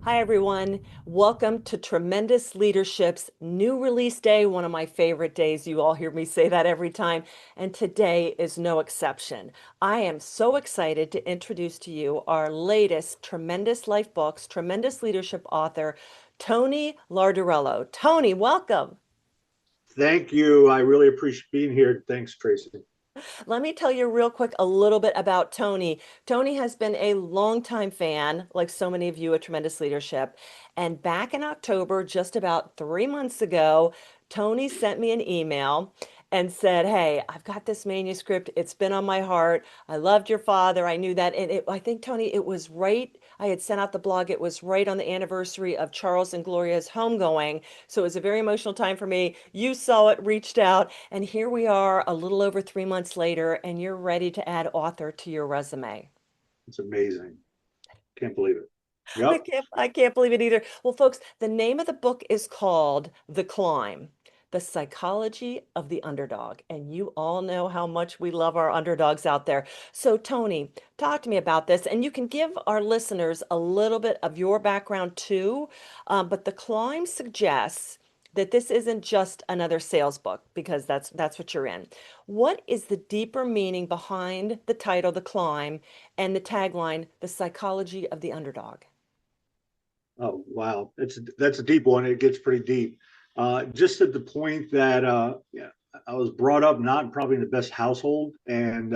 Hi, everyone. Welcome to Tremendous Leadership's new release day, one of my favorite days. You all hear me say that every time, and today is no exception. I am so excited to introduce to you our latest Tremendous Life Books, Tremendous Leadership author, Tony Lardarello. Tony, welcome. Thank you. I really appreciate being here. Thanks, Tracy. Let me tell you real quick a little bit about Tony. Tony has been a longtime fan, like so many of you at Tremendous Leadership. And back in October, just about 3 months ago, Tony sent me an email and said, "Hey, I've got this manuscript. It's been on my heart. I loved your father. I knew that." And I think, Tony, it was right. I had sent out the blog. It was right on the anniversary of Charles and Gloria's homegoing. So it was a very emotional time for me. You saw it, reached out, and here we are a little over 3 months later, and you're ready to add author to your resume. It's amazing. Can't believe it. I Yep. can't I can't believe it either. Well, folks, the name of the book is called The Climb, The Psychology of the Underdog. And you all know how much we love our underdogs out there. So, Tony, talk to me about this. And you can give our listeners a little bit of your background too. But The Climb suggests that this isn't just another sales book because that's what you're in. What is the deeper meaning behind the title, The Climb, and the tagline, The Psychology of the Underdog? Oh, wow. That's a deep one. It gets pretty deep. Just at the point that yeah, I was brought up not probably in the best household and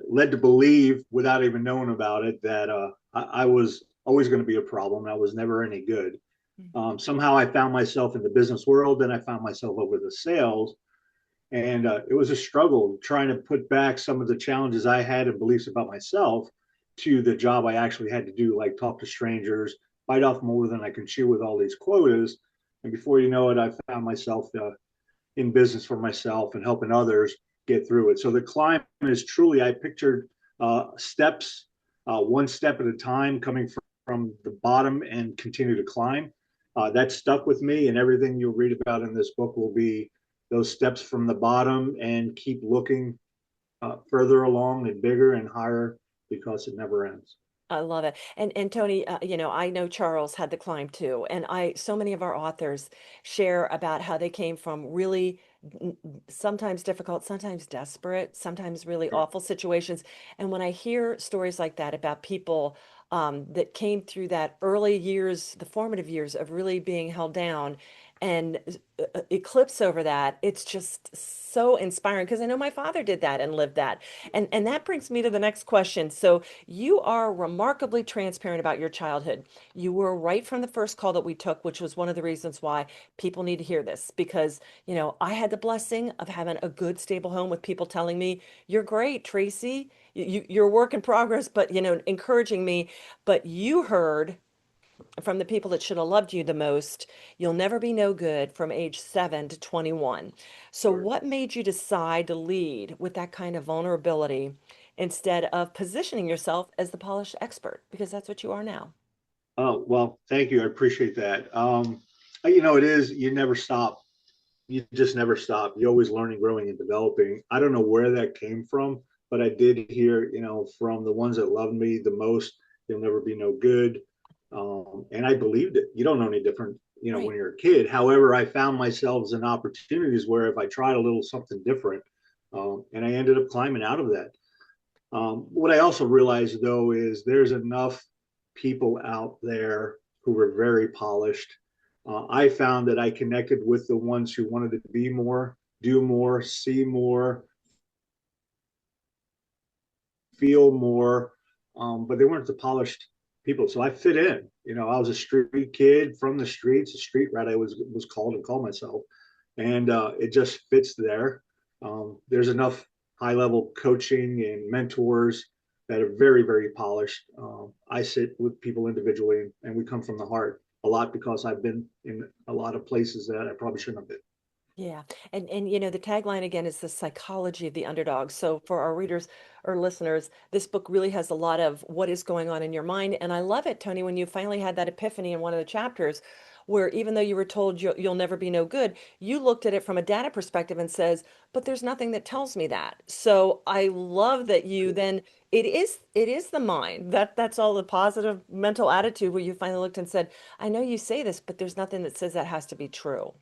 led to believe without even knowing about it that I was always going to be a problem. I was never any good. Somehow I found myself in the business world, then I found myself over the sales. And it was a struggle trying to put back some of the challenges I had and beliefs about myself to the job I actually had to do, like talk to strangers, bite off more than I can chew with all these quotas. And before you know it, I found myself in business for myself and helping others get through it. So the climb is truly, I pictured steps, one step at a time, coming from the bottom and continue to climb. That stuck with me, and everything you'll read about in this book will be those steps from the bottom and keep looking further along and bigger and higher because it never ends. I love it. And Tony, I know Charles had the climb too, and I so many of our authors share about how they came from really sometimes difficult, sometimes desperate, sometimes really Sure. awful situations. And when I hear stories like that about people that came through that early years, the formative years of really being held down, and eclipse over that, it's just so inspiring because I know my father did that and lived that. And that brings me to the next question. So you are remarkably transparent about your childhood. You were right from the first call that we took, which was one of the reasons why people need to hear this because, I had the blessing of having a good, stable home with people telling me, "You're great, Tracy. You're a work in progress," but, encouraging me. But you heard from the people that should have loved you the most, "You'll never be no good," from age 7 to 21. So, Sure. what made you decide to lead with that kind of vulnerability instead of positioning yourself as the polished expert? Because that's what you are now. Oh, well, thank you. I appreciate that. It is, you never stop. You just never stop. You're always learning, growing, and developing. I don't know where that came from, but I did hear, from the ones that loved me the most, you'll never be no good. And I believed it. You don't know any different, Right. when you're a kid. However, I found myself in opportunities where if I tried a little something different, and I ended up climbing out of that. What I also realized though is there's enough people out there who were very polished. I found that I connected with the ones who wanted to be more, do more, see more, feel more, but they weren't the polished people. So I fit in. I was a street kid from the streets, a street rat. I was called and called myself, and it just fits there. There's enough high level coaching and mentors that are very very polished. I sit with people individually, and we come from the heart a lot because I've been in a lot of places that I probably shouldn't have been. Yeah. And the tagline again is the psychology of the underdog. So for our readers or listeners, this book really has a lot of what is going on in your mind. And I love it, Tony, when you finally had that epiphany in one of the chapters where even though you were told you'll never be no good, you looked at it from a data perspective and says, but there's nothing that tells me that. So I love that you then it is the mind. That's all the positive mental attitude where you finally looked and said, I know you say this, but there's nothing that says that has to be true.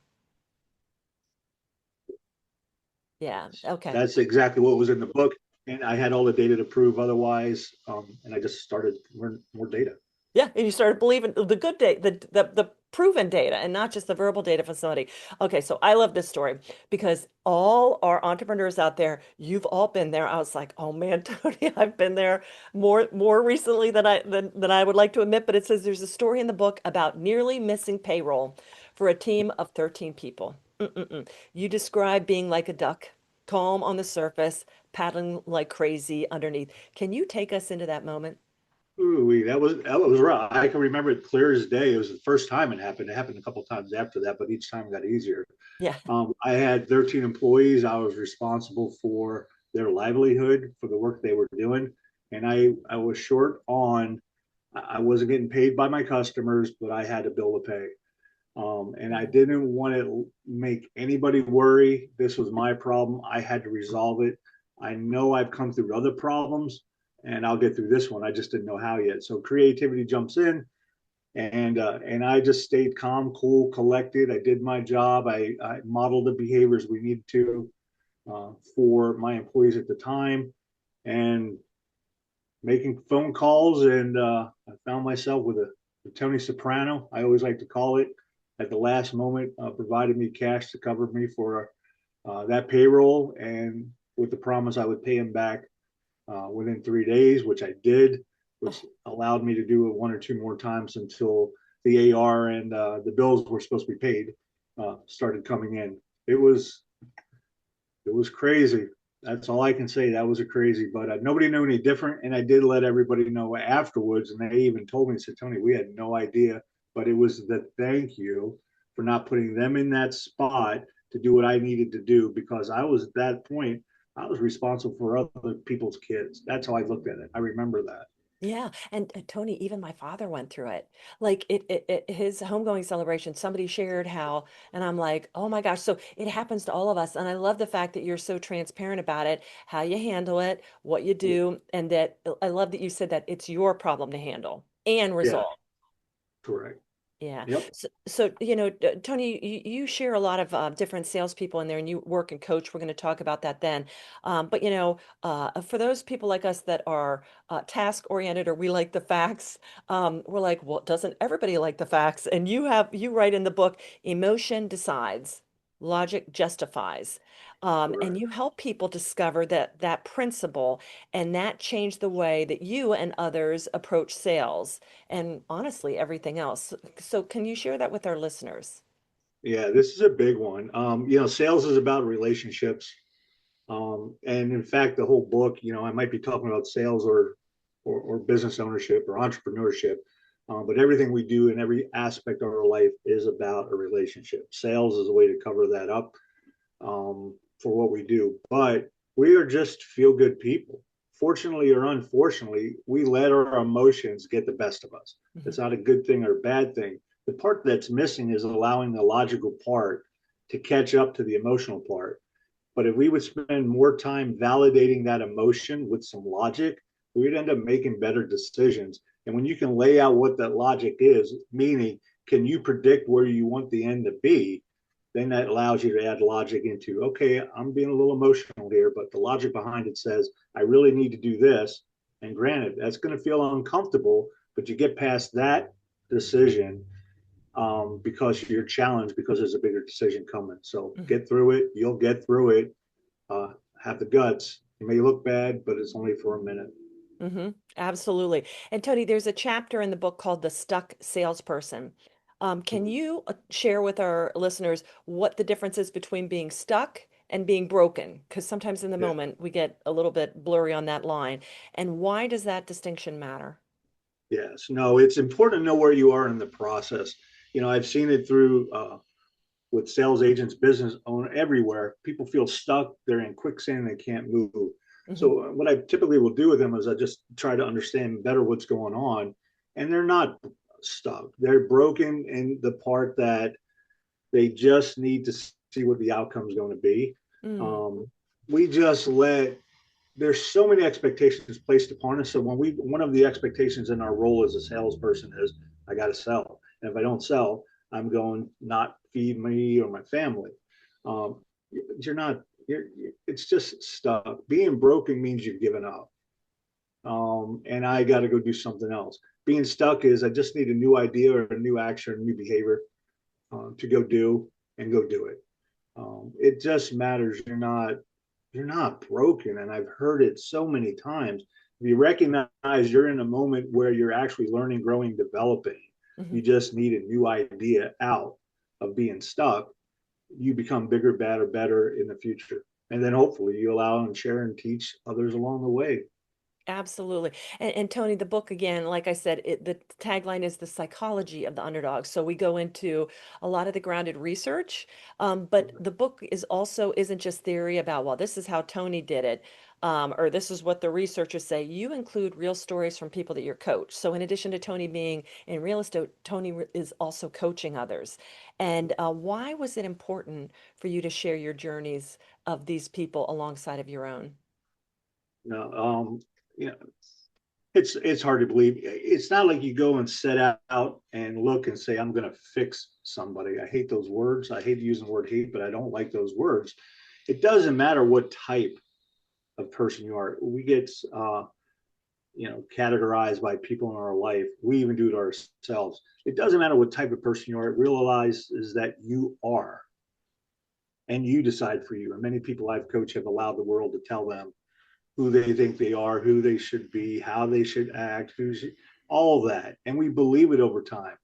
Yeah. Okay. That's exactly what was in the book. And I had all the data to prove otherwise. And I just started learning more data. Yeah, and you started believing the good data, the proven data, and not just the verbal data from somebody. Okay, so I love this story because all our entrepreneurs out there, you've all been there. I was like, oh man, Tony, I've been there more recently than I would like to admit. But it says there's a story in the book about nearly missing payroll for a team of 13 people. Mm-mm-mm. You describe being like a duck, calm on the surface, paddling like crazy underneath. Can you take us into that moment? Ooh, that was rough. I can remember it clear as day. It was the first time it happened. It happened a couple of times after that, but each time it got easier. Yeah. I had 13 employees. I was responsible for their livelihood, for the work they were doing, and I was short on. I wasn't getting paid by my customers, but I had a bill to pay. And I didn't want to make anybody worry. This was my problem. I had to resolve it. I know I've come through other problems, and I'll get through this one. I just didn't know how yet. So creativity jumps in, and I just stayed calm, cool, collected. I did my job. I modeled the behaviors we needed to for my employees at the time, and making phone calls. And I found myself with a Tony Soprano, I always like to call it, at the last moment, provided me cash to cover me for that payroll, and with the promise I would pay him back within 3 days, which I did, which allowed me to do it one or two more times until the AR and the bills were supposed to be paid started coming in. It was it was crazy. That's all I can say. That was a crazy, but nobody knew any different. And I did let everybody know afterwards. And they even told me, said, Tony, we had no idea, but it was the thank you for not putting them in that spot to do what I needed to do, because I was at that point, I was responsible for other people's kids. That's how I looked at it. I remember that. Yeah, and Tony, even my father went through it. Like his homegoing celebration, somebody shared how, and I'm like, oh my gosh. So it happens to all of us, and I love the fact that you're so transparent about it, how you handle it, what you do, and that I love that you said that it's your problem to handle and Yeah, resolve. correct. Yeah. Yep. So, Tony, you share a lot of different salespeople in there and you work and coach. We're going to talk about that then. But, for those people like us that are task oriented or we like the facts, we're like, well, doesn't everybody like the facts? And you write in the book, emotion decides, logic justifies. And Correct. you help people discover that principle and that changed the way that you and others approach sales and honestly everything else. So can you share that with our listeners? Yeah, this is a big one. Sales is about relationships. And in fact, the whole book, I might be talking about sales or business ownership or entrepreneurship, but everything we do in every aspect of our life is about a relationship. Sales is a way to cover that up for what we do. But we are just feel good people. Fortunately or unfortunately, we let our emotions get the best of us. Mhm. It's not a good thing or a bad thing. The part that's missing is allowing the logical part to catch up to the emotional part. But if we would spend more time validating that emotion with some logic, we'd end up making better decisions. And when you can lay out what that logic is, meaning, can you predict where you want the end to be? Then that allows you to add logic into, okay, I'm being a little emotional here, but the logic behind it says, I really need to do this. And granted, that's going to feel uncomfortable, but you get past that decision because you're challenged because there's a bigger decision coming. So Mhm. get through it. You'll get through it. Have the guts. It may look bad, but it's only for a minute. Absolutely. And Tony, there's a chapter in the book called The Stuck Salesperson. Can Mhm. you share with our listeners what the difference is between being stuck and being broken? Because sometimes in the Yeah. moment we get a little bit blurry on that line. And why does that distinction matter? Yes. No, it's important to know where you are in the process. I've seen it through with sales agents, business owner everywhere. People feel stuck. They're in quicksand. They can't move. Hmm. So what I typically will do with them is I just try to understand better what's going on. And they're not. stuck. They're broken in the part that they just need to see what the outcome is going to be. Mm, Um, we just let there's so many expectations placed upon us. So when we one of the expectations in our role as a salesperson is I got to sell, and if I don't sell, I'm going not feed me or my family. Um, you're not. It's just stuck. Being broken means you've given up, and I got to go do something else. Being stuck is I just need a new idea or a new action or a new behavior to go do and go do it. It just matters. You're not broken, and I've heard it so many times. If you recognize you're in a moment where you're actually learning, growing, developing, mhm. you just need a new idea out of being stuck. You become bigger, better in the future, and then hopefully you allow and share and teach others along the way. Absolutely. And Tony, the book again, like I said, the tagline is the psychology of the underdog. So we go into a lot of the grounded research, but the book is also isn't just theory about, well, this is how Tony did it, or this is what the researchers say. You include real stories from people that you're coached. So in addition to Tony being in real estate, Tony is also coaching others. And why was it important for you to share your journeys of these people alongside of your own? You know, you know, it's hard to believe. It's not like you go and set out and look and say, I'm going to fix somebody. I hate those words. I hate using the word hate, but I don't like those words. It doesn't matter what type of person you are. We get, categorized by people in our life. We even do it ourselves. It doesn't matter what type of person you are. Realize is that you are, and you decide for you. And many people I've coached have allowed the world to tell them who they think they are, who they should be, how they should act, all of that. And we believe it over time.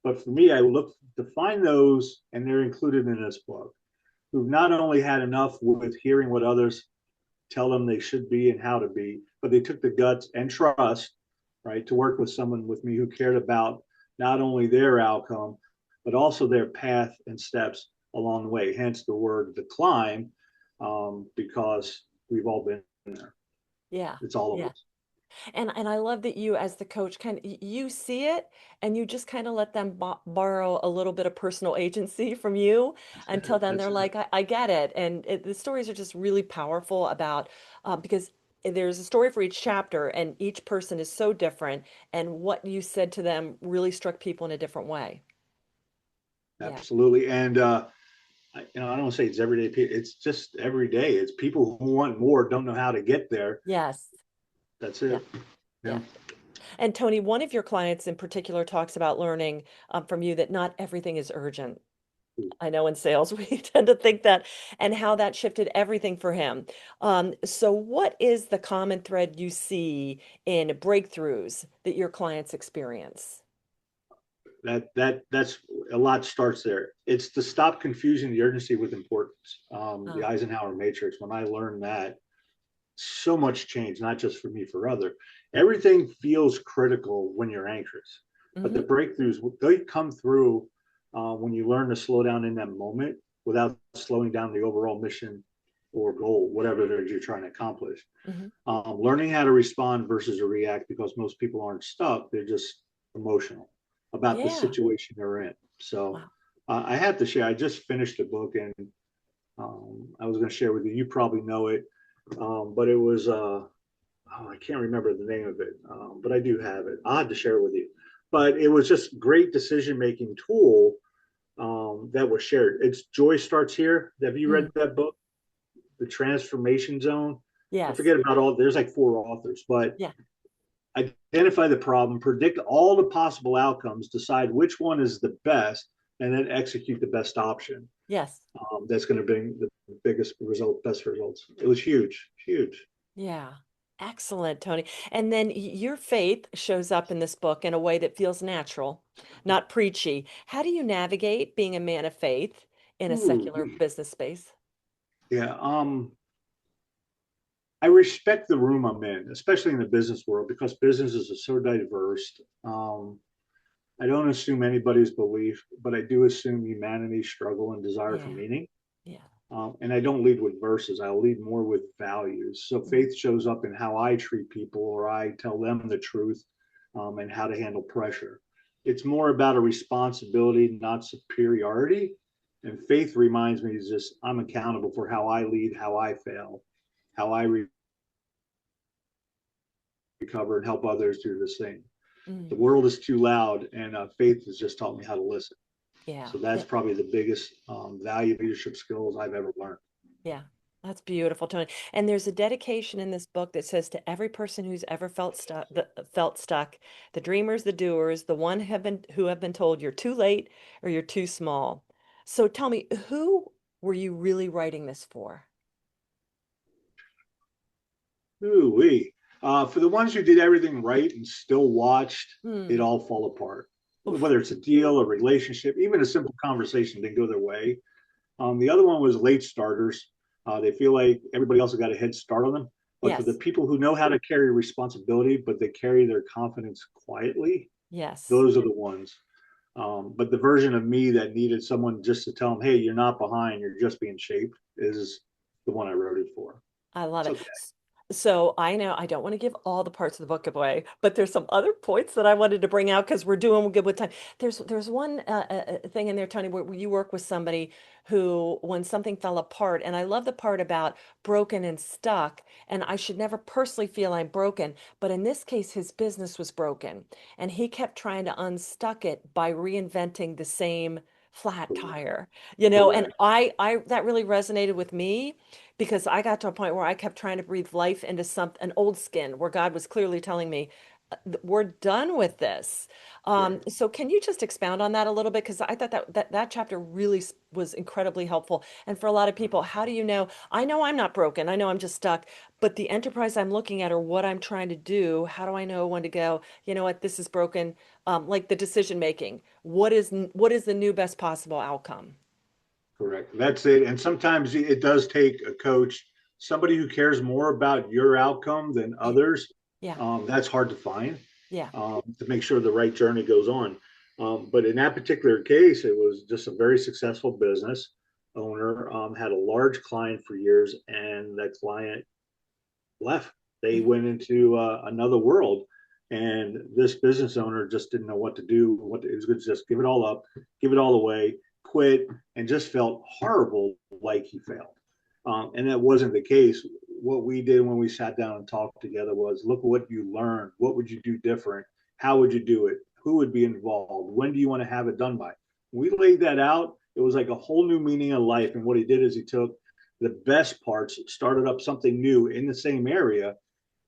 But for me, I look to find those, and they're included in this book, who've not only had enough with hearing what others tell them they should be and how to be, but they took the guts and trust, right, to work with someone with me who cared about not only their outcome, but also their path and steps along the way. Hence the word the climb, because we've all been there. Yeah. It's all of Yeah. us. And I love that you as the coach kind of you see it and you just kind of let them borrow a little bit of personal agency from you until then That's they're like, I get it. And the stories are just really powerful about because there's a story for each chapter and each person is so different and what you said to them really struck people in a different way. Yeah. absolutely. And I don't say it's everyday. It's just every day. It's people who want more, don't know how to get there. Yes. That's Yeah. it. Yeah. Yeah. And Tony, one of your clients in particular talks about learning from you that not everything is urgent. I know in sales we tend to think that, and how that shifted everything for him. So, what is the common thread you see in breakthroughs that your clients experience? That's a lot starts there. It's to stop confusing the urgency with importance. The Oh, Eisenhower matrix. When I learned that, so much change, not just for me, for other. Everything feels critical when you're anxious, but the hmm. breakthroughs they come through when you learn to slow down in that moment without slowing down the overall mission or goal, whatever it is you're trying to accomplish. Hmm. Learning how to respond versus to react, because most people aren't stuck; they're just emotional about the Yeah. situation they're in. So Wow. I have to share. I just finished a book, and I was going to share with you. You probably know it, but it was I can't remember the name of it, but I do have it. I'll have to share it with you. But it was just great decision making tool that was shared. It's Joy Starts Here. Have you read Mm. that book, The Transformation Zone? I Yes. forget about all. There's like four authors, but Yeah. identify the problem, predict all the possible outcomes, decide which one is the best, and then execute the best option. Yes. That's going to bring the biggest result, best results. It was huge, huge. Yeah. Excellent, Tony. And then your faith shows up in this book in a way that feels natural, not preachy. How do you navigate being a man of faith in a Ooh, secular business space? yeah. I respect the room I'm in, especially in the business world, because businesses are so diverse. I don't assume anybody's belief, but I do assume humanity's struggle and desire for Yeah. meaning. Yeah. And I don't lead with verses. I'll lead more with values. So Mhm. faith shows up in how I treat people, or I tell them the truth, and how to handle pressure. it's more about a responsibility, not superiority. And faith reminds me is just I'm accountable for how I lead, how I fail, how I recover and help others do the same. The Mm, world is too loud, and faith has just taught me how to listen. yeah. So that's probably the biggest value leadership skills I've ever learned. Yeah, that's beautiful, Tony. And there's a dedication in this book that says to every person who's ever felt stuck, the dreamers, the doers, the one who have been told you're too late or you're too small. So tell me, who were you really writing this for? Ooh wee. For the ones who did everything right and still watched it Hmm. all fall apart, Oof. whether it's a deal, a relationship, even a simple conversation didn't go their way. The other one was late starters. They feel like everybody else has got a head start on them. But for the Yes. people who know how to carry responsibility, but they carry their confidence quietly, Yes. those are the ones. But the version of me that needed someone just to tell them, hey, you're not behind, you're just being shaped, is the one I wrote it for. I love It's it. okay. So I know I don't want to give all the parts of the book away, but there's some other points that I wanted to bring out because we're doing good with time. There's one thing in there, Tony, where you work with somebody who, when something fell apart, and I love the part about broken and stuck, and I should never personally feel I'm broken, but in this case, his business was broken, and he kept trying to unstuck it by reinventing the same flat Correct. tire, and Correct. I that really resonated with me because I got to a point where I kept trying to breathe life into an old skin where God was clearly telling me, we're done with this. Right. So can you just expound on that a little bit? Because I thought that chapter really was incredibly helpful. And for a lot of people, how do you know? I know I'm not broken. I know I'm just stuck, but the enterprise I'm looking at or what I'm trying to do, how do I know when to go, you know what, this is broken? Like the decision making. What is the new best possible outcome? Correct. That's it. And sometimes it does take a coach, somebody who cares more about your outcome than Yeah, others. yeah, That's hard to find yeah. to make sure the right journey goes on. But in that particular case, it was just a very successful business owner, had a large client for years, and that client left. They Mhm. went into another world, and this business owner just didn't know what to do. It was going to just give it all up, give it all away, quit, and just felt horrible, like he failed. And that wasn't the case. What we did when we sat down and talked together was look what you learned. What would you do different? How would you do it? Who would be involved? When do you want to have it done by? We laid that out. It was like a whole new meaning of life. And what he did is he took the best parts, started up something new in the same area,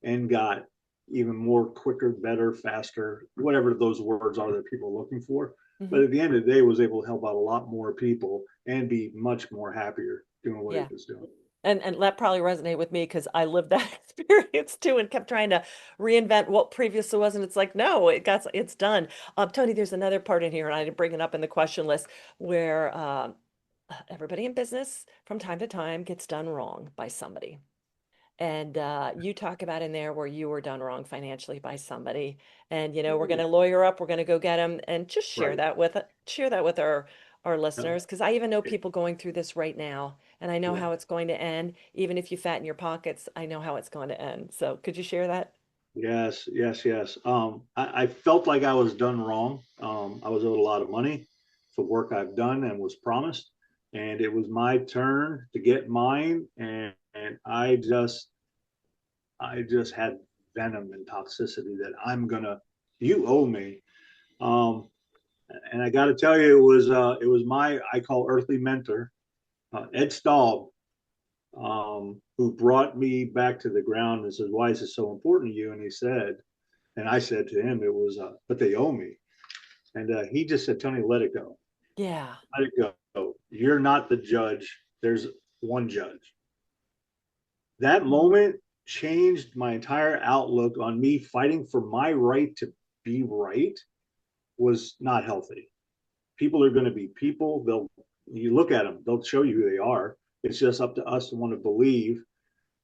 and got even more quicker, better, faster, whatever those words are that people are looking for. But Mhm. at the end of the day, was able to help out a lot more people and be much more happier doing what he Yeah. was doing. And that probably resonated with me because I lived that experience too and kept trying to reinvent what previously was. And it's like, no, it's done. Tony, there's another part in here, and I didn't bring it up in the question list, where everybody in business from time to time gets done wrong by somebody. And you talk about in there where you were done wrong financially by somebody, and we're going to lawyer up, we're going to go get them, and just Right. share that with our No, listeners, because I even know people going through this right now, and I know yeah. how it's going to end. Even if you fatten your pockets, I know how it's going to end. So could you share that? Yes, yes, yes. I felt like I was done wrong. I was owed a lot of money for work I've done and was promised, and it was my turn to get mine, and I just had venom and toxicity that you owe me. Um, and I got to tell you, it was my I call earthly mentor, Ed Staub, who brought me back to the ground and says, "Why is this so important to you?" And he said, and I said to him, "It was, but they owe me." And he just said, "Tony, let it go, Yeah. let it go. You're not the judge. There's one judge." That Mhm. moment changed my entire outlook on me fighting for my right to be right was not healthy. People are going to be people. You look at them, they'll show you who they are. It's just up to us to want to believe.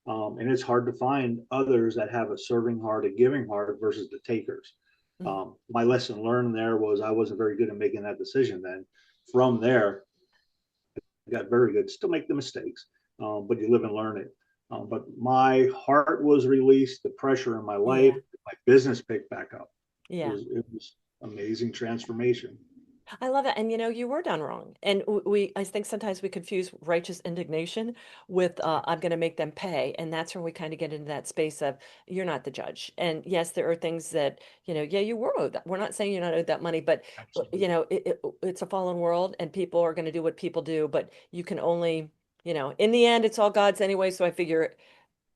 And it's hard to find others that have a serving heart, a giving heart versus the takers. Mhm. My lesson learned there was I wasn't very good at making that decision then. From there, I got very good. Still make the mistakes, but you live and learn it. But my heart was released, the pressure in my life, Yeah. my business picked back up. It Yeah. was it was amazing transformation. I love it. And you were done wrong. And I think sometimes we confuse righteous indignation with I'm going to make them pay. And that's when we kind of get into that space of you're not the judge. And yes, there are things that, yeah, you were owed that. We're not saying you're not owed that money, but Absolutely. it's a fallen world and people are going to do what people do, but you can only, in the end, it's all God's anyway. So I figure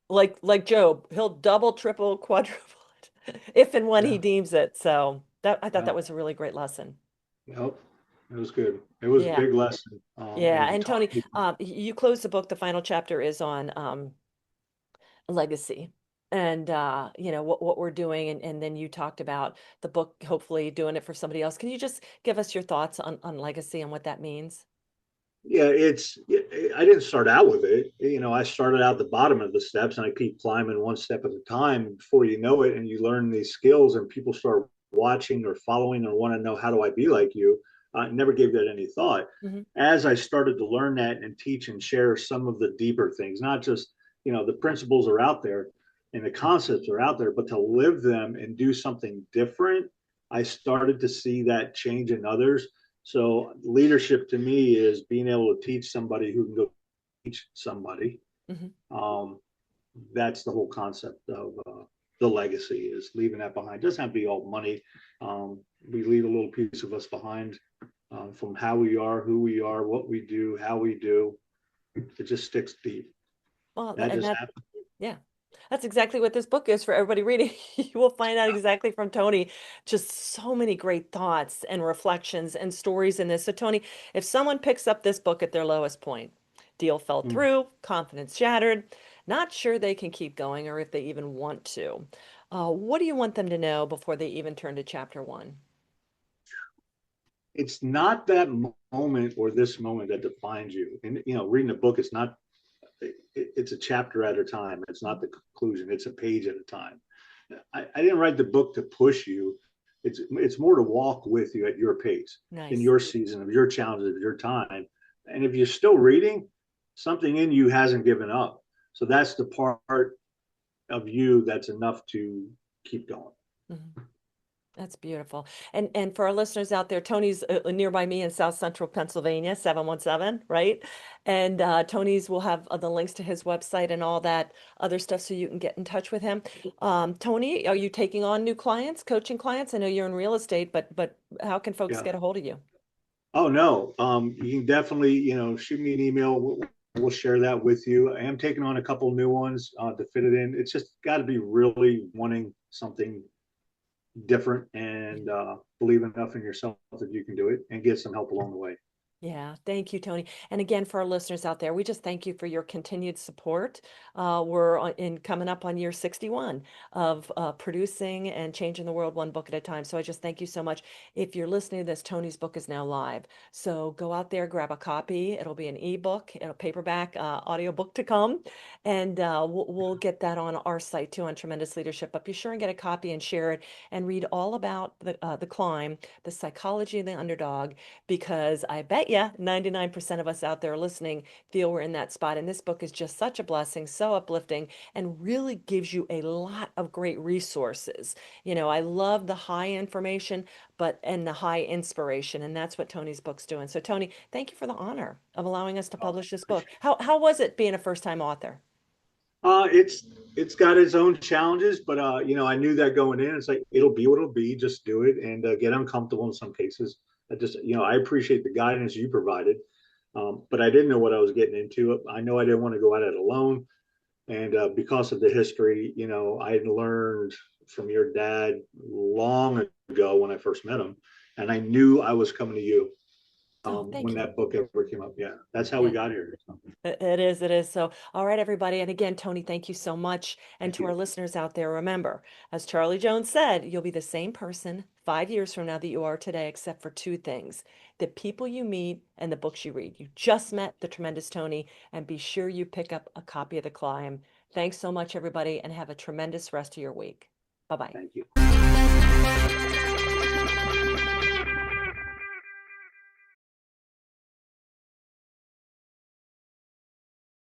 like Job, he'll double, triple, quadruple it if and when he Yeah. deems it. So I thought Yeah. that was a really great lesson. Yep. It was good. It was a Yeah. big lesson. Yeah, And and taught Tony, me. you close the book. The final chapter is on legacy, and what we're doing, and then you talked about the book, hopefully doing it for somebody else. Can you just give us your thoughts on legacy and what that means? Yeah, I didn't start out with it. I started out the bottom of the steps and I keep climbing one step at a time. Before you know it, and you learn these skills, and people start watching or following or want to know, how do I be like you? I never gave that any thought. Hmm. As I started to learn that and teach and share some of the deeper things, not just, the principles are out there and the concepts are out there, but to live them and do something different, I started to see that change in others. So leadership to me is being able to teach somebody who can go teach somebody. Hmm. Um, that's the whole concept of the legacy, is leaving that behind. It doesn't have to be all money. We leave a little piece of us behind, from how we are, who we are, what we do, how we do. It just sticks deep. Well, That and just that, happened. yeah, that's exactly what this book is for everybody reading. You will find out exactly from Tony, just so many great thoughts and reflections and stories in this. So, Tony, if someone picks up this book at their lowest point, deal fell Mm. through, confidence shattered, not sure they can keep going or if they even want to, what do you want them to know before they even turn to chapter one? It's not that moment or this moment that defines you. And reading a book is not. It's a chapter at a time. It's not the conclusion. It's a page at a time. I didn't write the book to push you. It's more to walk with you at your pace, in Nice. your season of your challenges of your time. And if you're still reading, something in you hasn't given up. So that's the part of you that's enough to keep going. Mhm. That's beautiful. And for our listeners out there, Tony's nearby me in South Central Pennsylvania, 717, right? And Tony's will have the links to his website and all that other stuff so you can get in touch with him. Tony, are you taking on new clients, coaching clients? I know you're in real estate, but how can folks Yeah. get a hold of you? Oh no. You can definitely, shoot me an email. We'll share that with you. I am taking on a couple new ones to fit it in. It's just got to be really wanting something different and believe enough in yourself that you can do it and get some help along the way. Yeah, thank you, Tony. And again, for our listeners out there, we just thank you for your continued support. In coming up on year 61 of producing and changing the world one book at a time. So I just thank you so much. If you're listening to this, Tony's book is now live. So go out there, grab a copy. It'll be an ebook, a paperback, audio book to come, and we'll get that on our site too on Tremendous Leadership. But be sure and get a copy and share it and read all about the climb, the psychology of the underdog, because I bet you 99% of us out there listening feel we're in that spot. And this book is just such a blessing, so uplifting, and really gives you a lot of great resources. I love the high information, and the high inspiration. And that's what Tony's book's doing. So, Tony, thank you for the honor of allowing us to Oh, publish this book. appreciate it. How was it being a first-time author? It's got its own challenges, but I knew that going in. It's like it'll be what it'll be. Just do it and get uncomfortable in some cases. I appreciate the guidance you provided, but I didn't know what I was getting into. I know I didn't want to go at it alone, and because of the history, I had learned from your dad long ago when I first met him, and I knew I was coming to you Oh, when thank you. that book ever came up. Yeah, that's how we Yeah. got here. It is, it is. So, all right, everybody. And again, Tony, thank you so much. And Thank to our you. listeners out there, remember, as Charlie Jones said, you'll be the same person 5 years from now that you are today, except for two things: the people you meet and the books you read. You just met the tremendous Tony, and be sure you pick up a copy of The Climb. Thanks so much, everybody, and have a tremendous rest of your week. Bye bye. Thank you.